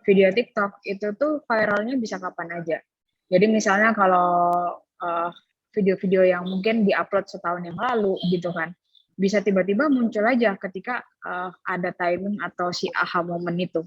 video TikTok itu tuh viralnya bisa kapan aja. Jadi misalnya kalau video-video yang mungkin diupload setahun yang lalu gitu kan, bisa tiba-tiba muncul aja ketika ada timing atau si aha moment itu.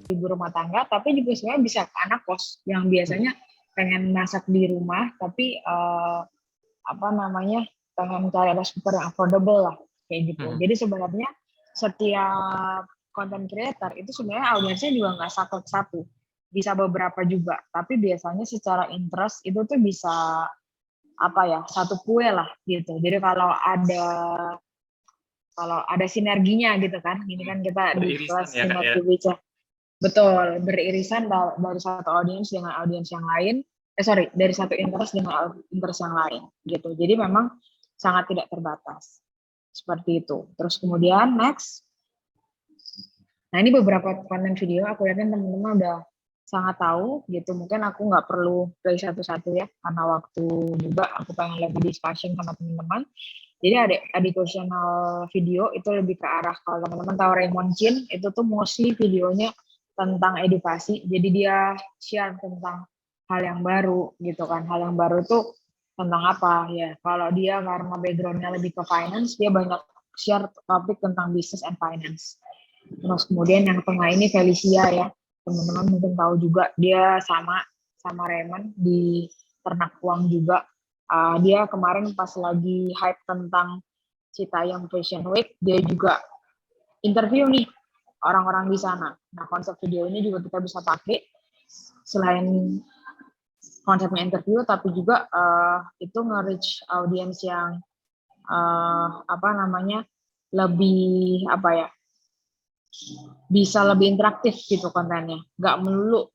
Ibu rumah tangga, tapi juga sebenarnya bisa ke anak kos yang biasanya pengen masak di rumah, tapi pengen cari super affordable lah kayak gitu. Jadi sebenarnya setiap content creator itu sebenarnya audiensnya juga nggak satu, bisa beberapa juga. Tapi biasanya secara interest itu tuh bisa satu kue lah gitu. Jadi kalau ada sinerginya gitu kan, ini kan kita di kelas sinergi baca. Betul, beririsan dari satu audiens dengan audiens yang lain, dari satu interest dengan interest yang lain, gitu. Jadi memang sangat tidak terbatas, seperti itu. Terus kemudian next, nah ini beberapa konten video, aku yakin teman-teman udah sangat tahu, gitu. Mungkin aku nggak perlu play satu-satu ya, karena waktu juga aku pengen lebih discussion sama teman-teman. Jadi ada educational video itu lebih ke arah, kalau teman-teman tahu Raymond Chin, itu tuh mostly videonya tentang edukasi, jadi dia share tentang hal yang baru gitu kan. Hal yang baru tuh tentang apa ya, kalau dia karena backgroundnya lebih ke finance, dia banyak share topik tentang business and finance. Terus kemudian yang tengah ini Felicia ya, teman-teman mungkin tahu juga, dia sama Raymond di ternak uang juga. Dia kemarin pas lagi hype tentang Citayam Fashion Week, dia juga interview nih orang-orang di sana. Nah, konsep video ini juga kita bisa pakai selain konsepnya interview, tapi juga itu nge-reach audience yang lebih bisa lebih interaktif gitu kontennya. Nggak melulu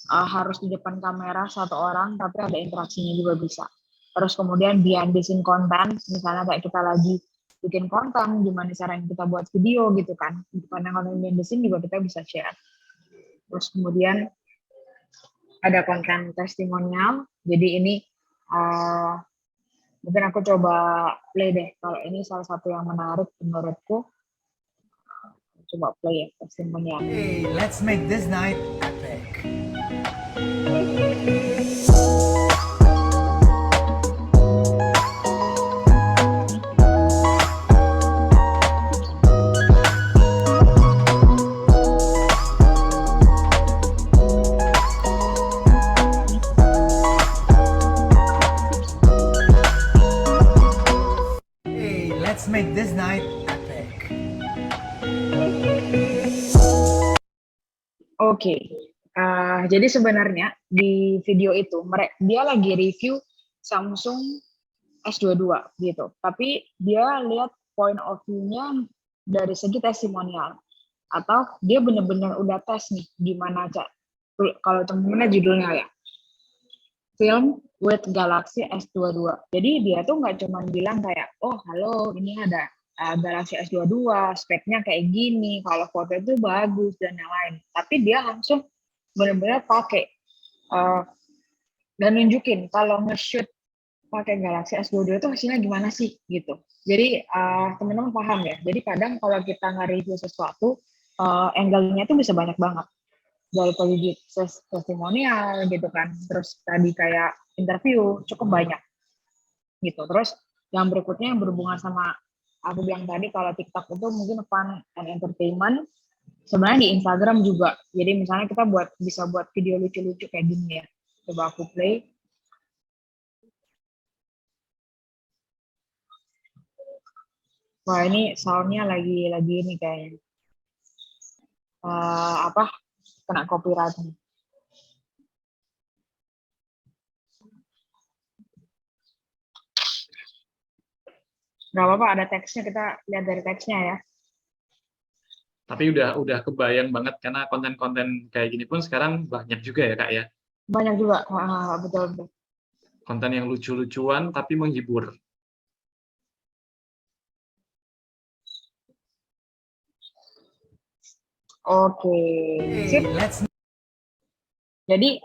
harus di depan kamera satu orang, tapi ada interaksinya juga bisa. Terus kemudian behind the scene konten, misalnya kayak kita lagi bikin konten, gimana caranya kita buat video gitu kan. Konten behind the scene juga kita bisa share. Terus kemudian ada konten testimonial, jadi ini mungkin aku coba play deh, kalau ini salah satu yang menarik menurutku. Coba play ya, testimonial. Hey, let's make this night epic. Let's make this night epic. Oke, jadi sebenarnya di video itu dia lagi review Samsung S22 gitu, tapi dia lihat point of view-nya dari segi testimonial, atau dia benar-benar udah tes nih gimana kalau temen-temennya judulnya ya Film with Galaxy S22. Jadi dia tuh nggak cuma bilang kayak, oh halo ini ada Galaxy S22, speknya kayak gini, kalau foto itu bagus dan yang lain. Tapi dia langsung benar-benar pakai dan nunjukin kalau nge-shoot pakai Galaxy S22 itu hasilnya gimana sih gitu. Jadi teman-teman paham ya. Jadi kadang kalau kita nge-review sesuatu, angle-nya itu bisa banyak banget. Dari tadi testimonial gitu kan, terus tadi kayak interview cukup banyak gitu. Terus yang berikutnya yang berhubungan sama aku bilang tadi, kalau TikTok itu mungkin fun and entertainment, sebenarnya di Instagram juga. Jadi misalnya kita bisa buat video lucu-lucu kayak gini ya. Coba aku play. Wah ini soundnya lagi ini kayaknya kena copyright nih. Gak apa-apa, ada teksnya, kita lihat dari teksnya ya. Tapi udah kebayang banget, karena konten-konten kayak gini pun sekarang banyak juga ya Kak ya. Banyak juga, betul. Konten yang lucu-lucuan tapi menghibur. Oke, sip. Let's Jadi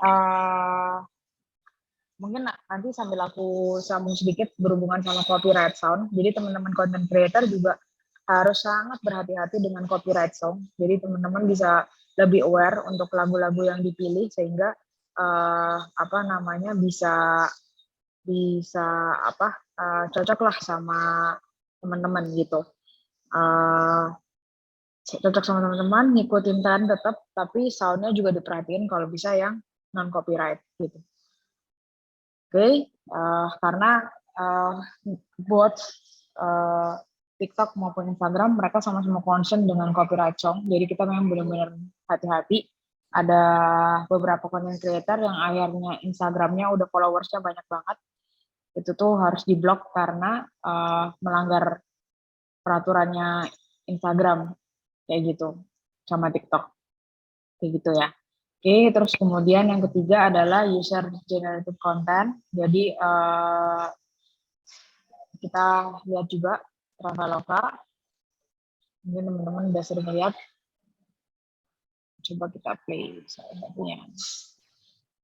mungkin nanti sambil aku sambung sedikit berhubungan sama copyright sound. Jadi teman-teman content creator juga harus sangat berhati-hati dengan copyright sound. Jadi teman-teman bisa lebih aware untuk lagu-lagu yang dipilih sehingga apa namanya bisa cocok lah sama teman-teman gitu. Cocok sama teman-teman, ngikutin tren tetap, tapi soundnya juga diperhatiin kalau bisa yang non copyright gitu. Oke, karena buat TikTok maupun Instagram mereka sama-sama concern dengan copyright song, jadi kita memang benar-benar hati-hati. Ada beberapa content creator yang akhirnya Instagramnya udah followersnya banyak banget, itu tuh harus diblok karena melanggar peraturannya Instagram kayak gitu sama TikTok kayak gitu ya. Oke, terus kemudian yang ketiga adalah user generated content. Jadi kita lihat juga Traveloka. Mungkin teman-teman udah sering lihat. Coba kita play salah satunya.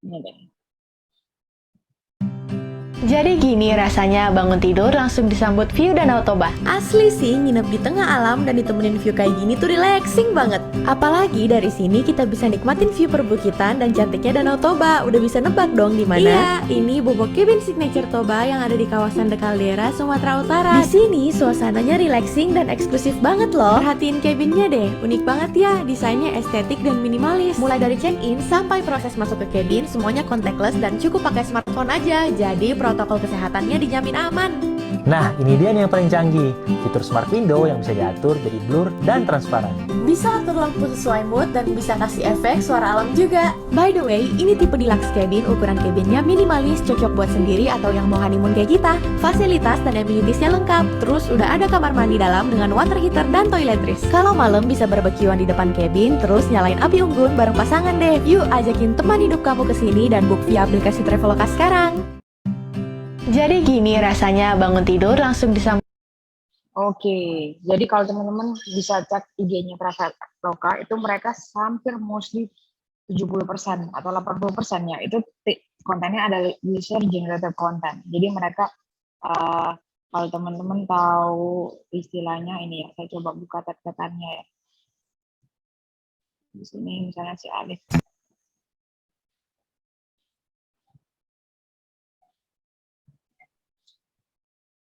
Ini deh. Jadi gini rasanya bangun tidur langsung disambut view Danau Toba. Asli sih, nginep di tengah alam dan ditemenin view kayak gini tuh relaxing banget. Apalagi dari sini kita bisa nikmatin view perbukitan dan cantiknya Danau Toba. Udah bisa nebak dong di mana? Iya, ini Bobok Cabin Signature Toba yang ada di kawasan The Caldera, Sumatera Utara. Di sini suasananya relaxing dan eksklusif banget loh. Perhatiin cabinnya deh, unik banget ya. Desainnya estetik dan minimalis. Mulai dari check-in sampai proses masuk ke cabin semuanya contactless dan cukup pakai smartphone aja. Jadi protokol kesehatannya dijamin aman. Nah, ini dia nih yang paling canggih, fitur Smart Window yang bisa diatur jadi blur dan transparan. Bisa atur lampu sesuai mood dan bisa kasih efek suara alam juga. By the way, ini tipe deluxe cabin, ukuran cabinnya minimalis, cocok buat sendiri atau yang mau honeymoon kayak kita. Fasilitas dan amenities-nya lengkap, terus udah ada kamar mandi dalam dengan water heater dan toiletries. Kalau malam bisa barbekyuan di depan cabin, terus nyalain api unggun bareng pasangan deh. Yuk ajakin teman hidup kamu ke sini dan book via aplikasi Traveloka sekarang. Jadi gini rasanya bangun tidur langsung disambut. Oke, jadi kalau teman-teman bisa cek IG-nya Traveloka, itu mereka hampir mostly 70% atau 80% ya, itu kontennya adalah user generated content. Jadi mereka, kalau teman-teman tahu istilahnya ini ya, saya coba buka tab-tabannya ya. Di sini misalnya si Alif.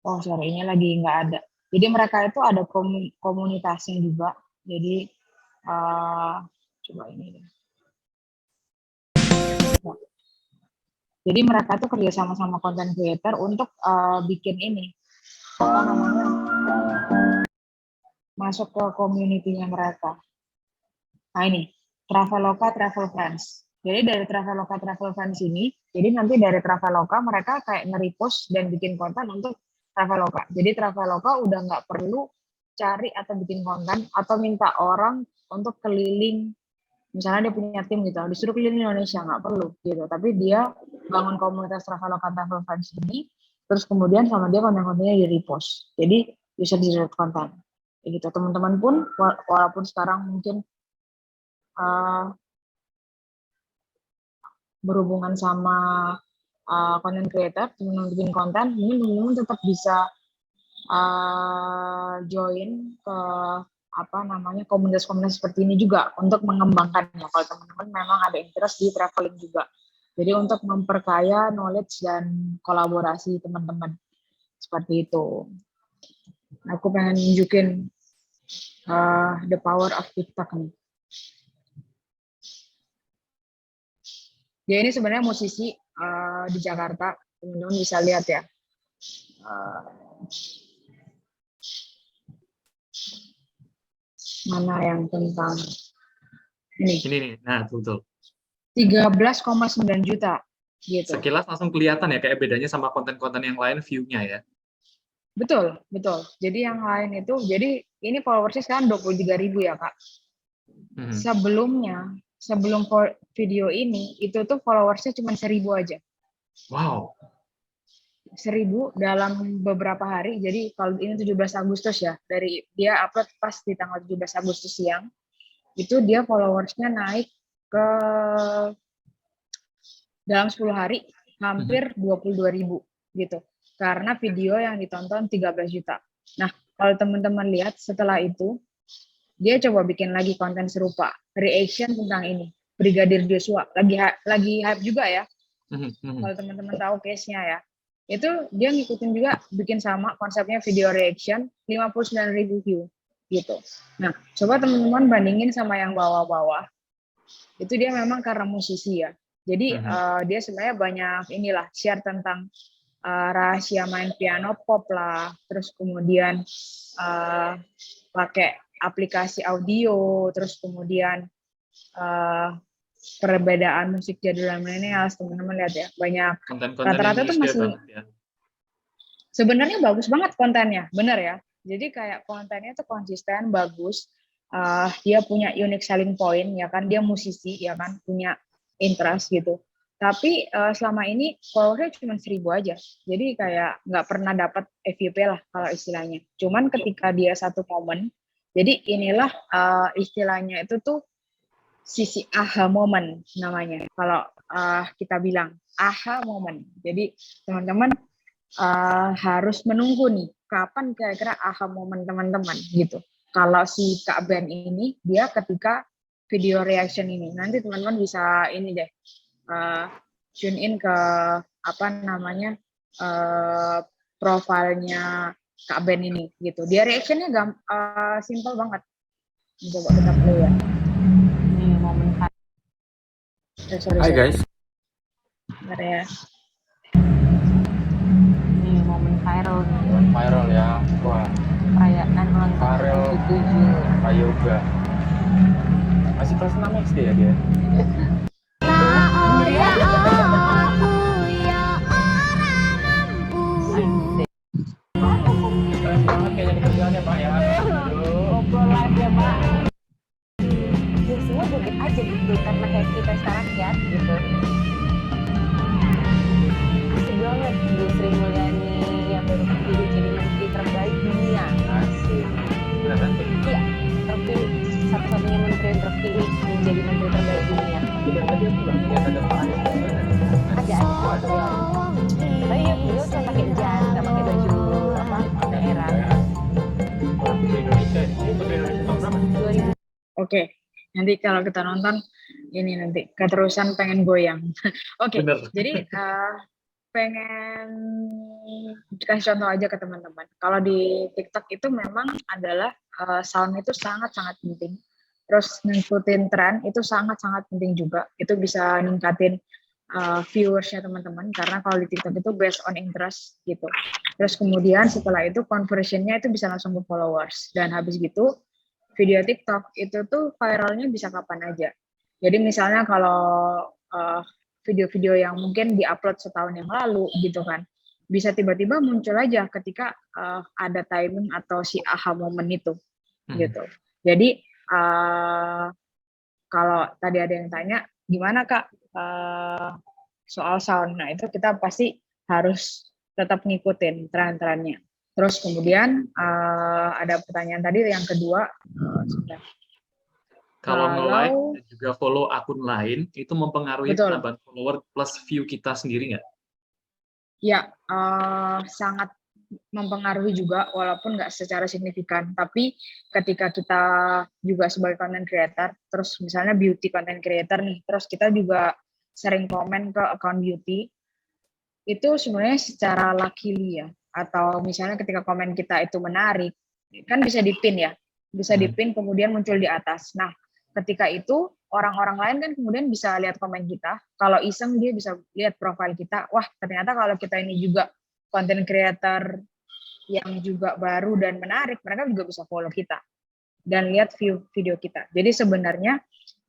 Oh, sorry, ini lagi nggak ada. Jadi mereka itu ada komunitasnya juga. Jadi coba ini deh. Jadi mereka tuh kerja sama content creator untuk bikin ini apa namanya, masuk ke community-nya mereka. Nah ini Traveloka Travel Friends. Jadi dari Traveloka Travel Friends ini, jadi nanti dari Traveloka mereka kayak nge-repost dan bikin konten untuk Traveloka. Jadi Traveloka udah nggak perlu cari atau bikin konten atau minta orang untuk keliling, misalnya dia punya tim gitu, disuruh keliling Indonesia, nggak perlu gitu. Tapi dia bangun komunitas Traveloka Travel Friends ini, terus kemudian sama dia konten-kontennya di repost. Jadi user generated content. Gitu. Teman-teman pun walaupun sekarang mungkin berhubungan sama content creator, teman-teman bikin konten, ini teman-teman tetap bisa join ke apa namanya komunitas-komunitas seperti ini juga untuk mengembangkannya. Kalau teman-teman memang ada interest di traveling juga, jadi untuk memperkaya knowledge dan kolaborasi teman-teman seperti itu. Aku pengen nunjukin the power of TikTok nih. Dia ini sebenarnya musisi di Jakarta, teman-teman bisa lihat ya. Mana yang tentang ini? Ini nih, nah tuh. 13,9 juta. Gitu. Sekilas langsung kelihatan ya kayak bedanya sama konten-konten yang lain view-nya ya. Betul, betul. Jadi yang lain itu, jadi ini followersnya sekarang 23.000 ya Kak. Sebelumnya, sebelum video ini, itu tuh followersnya cuma 1.000 aja. Wow. 1.000 dalam beberapa hari. Jadi kalau ini 17 Agustus ya, dari dia upload pas di tanggal 17 Agustus siang. itu dia followersnya naik ke dalam 10 hari hampir 22.000 gitu. Karena video yang ditonton 13 juta. Nah, kalau teman-teman lihat setelah itu, dia coba bikin lagi konten serupa, reaction tentang ini, Brigadir Joshua. Lagi hype juga ya. Kalau teman-teman tahu case-nya ya. Itu dia ngikutin juga, bikin sama konsepnya video reaction, 59.000 view gitu. Nah, coba teman-teman bandingin sama yang bawah-bawah. Itu dia memang karena musisi ya. Jadi dia sebenarnya banyak inilah share tentang rahasia main piano pop lah, terus kemudian pakai aplikasi audio, terus kemudian perbedaan musik jadul dan milenial, teman-teman lihat ya, banyak rata-rata tuh masih ya. Sebenarnya bagus banget kontennya, bener ya. Jadi kayak kontennya tuh konsisten, bagus. Dia punya unique selling point ya kan, dia musisi ya kan, punya interest gitu. Tapi selama ini followersnya cuma 1.000 aja. Jadi kayak nggak pernah dapat FYP lah kalau istilahnya. Cuman ketika dia satu momen, jadi inilah istilahnya itu tuh sisi aha moment namanya. Kalau kita bilang aha moment. Jadi teman-teman harus menunggu nih kapan kira-kira aha moment teman-teman gitu. Kalau si Kak Ben ini dia ketika video reaction ini, nanti teman-teman bisa ini deh tune in ke apa namanya profilnya Kak Ben ini gitu. Dia reactionnya simple banget. Coba kita play ya. Ini momen Hai guys. Bentar ya. Ini momen viral nih. Viral ya. Wah. Perayaan ulang tahun ke-7. Yoga. Masih kelas 6 SD ya dia? Keren banget kayaknya kerjaannya Pak ya. Ngobrol live ya Pak. Ya semua joget aja gitu karena kayak kita sekarang ya gitu. Asik banget Bu Sri Mulyani yang baru terpilih jadi menteri terbaik dunia. Asik. Beneran tuh? Iya, terpilih satu-satunya menteri yang terpilih menjadi menteri terbaik dunia. Tidak tadi aku bilang lihat ada Pak Anies. Ada. Tapi ya beliau cuma pakai jas, nggak pakai baju apa daerah. Putri Indonesia ini Putri Indonesia tahun berapa? 2000. Oke, nanti kalau kita nonton ini nanti keterusan pengen goyang. Oke, jadi pengen kasih contoh aja ke teman-teman. Kalau di TikTok itu memang adalah sound itu sangat-sangat penting. Terus ngikutin tren itu sangat-sangat penting juga. Itu bisa ningkatin viewersnya teman-teman, karena kalau di TikTok itu based on interest gitu. Terus kemudian setelah itu conversionnya itu bisa langsung ke followers, dan habis gitu video TikTok itu tuh viralnya bisa kapan aja. Jadi misalnya kalau video-video yang mungkin diupload setahun yang lalu gitu kan, bisa tiba-tiba muncul aja ketika ada timing atau si aha moment itu gitu. Jadi kalau tadi ada yang tanya gimana Kak soal sound, nah itu kita pasti harus tetap ngikutin tren-trennya. Terus kemudian ada pertanyaan tadi yang kedua, kalau nge-like dan juga follow akun lain itu mempengaruhi penambahan follower plus view kita sendiri nggak? Ya, sangat mempengaruhi juga, walaupun nggak secara signifikan. Tapi ketika kita juga sebagai content creator, terus misalnya beauty content creator nih, terus kita juga sering komen ke account beauty, itu sebenarnya secara luckily ya, atau misalnya ketika komen kita itu menarik, kan bisa di-pin ya, bisa di-pin kemudian muncul di atas. Nah, ketika itu orang-orang lain kan kemudian bisa lihat komen kita, kalau iseng dia bisa lihat profil kita, wah ternyata kalau kita ini juga content creator yang juga baru dan menarik, mereka juga bisa follow kita dan lihat view video kita. Jadi sebenarnya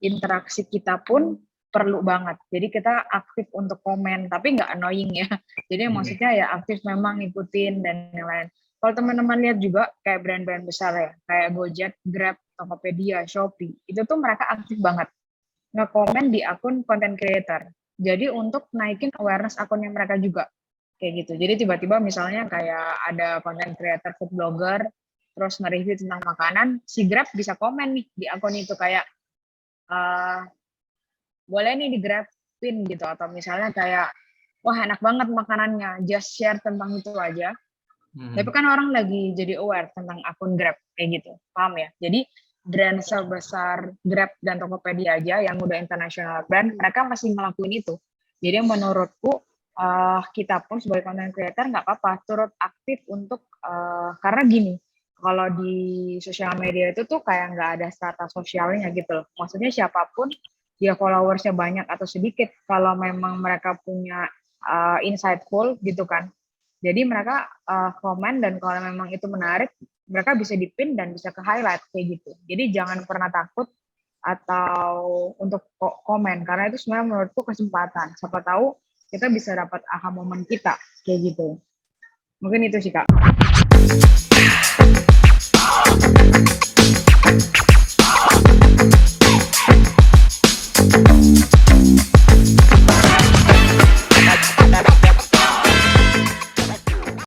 interaksi kita pun perlu banget. Jadi kita aktif untuk komen, tapi nggak annoying ya. Jadi maksudnya ya aktif memang ngikutin dan yang lain. Kalau teman-teman lihat juga kayak brand-brand besar ya, kayak Gojek, Grab, Tokopedia, Shopee, itu tuh mereka aktif banget nge-komen di akun content creator. Jadi untuk naikin awareness akunnya mereka juga. Kayak gitu. Jadi tiba-tiba misalnya kayak ada content creator, food blogger, terus nge-review tentang makanan, si Grab bisa komen nih di akun itu kayak, boleh nih di-grabin gitu, atau misalnya kayak, wah enak banget makanannya, just share tentang itu aja. Tapi kan orang lagi jadi aware tentang akun Grab kayak gitu, paham ya? Jadi brand sebesar Grab dan Tokopedia aja yang udah international brand, mereka masih ngelakuin itu. Jadi menurutku kita pun sebagai content creator nggak apa-apa turut aktif untuk karena gini, kalau di sosial media itu tuh kayak nggak ada strata sosialnya gitu loh. Maksudnya siapapun dia followersnya banyak atau sedikit, kalau memang mereka punya insightful gitu kan. Jadi mereka komen, dan kalau memang itu menarik, mereka bisa di-pin dan bisa ke highlight kayak gitu. Jadi jangan pernah takut atau untuk komen, karena itu sebenarnya menurutku kesempatan. Siapa tahu kita bisa dapat aha moment kita kayak gitu. Mungkin itu sih Kak.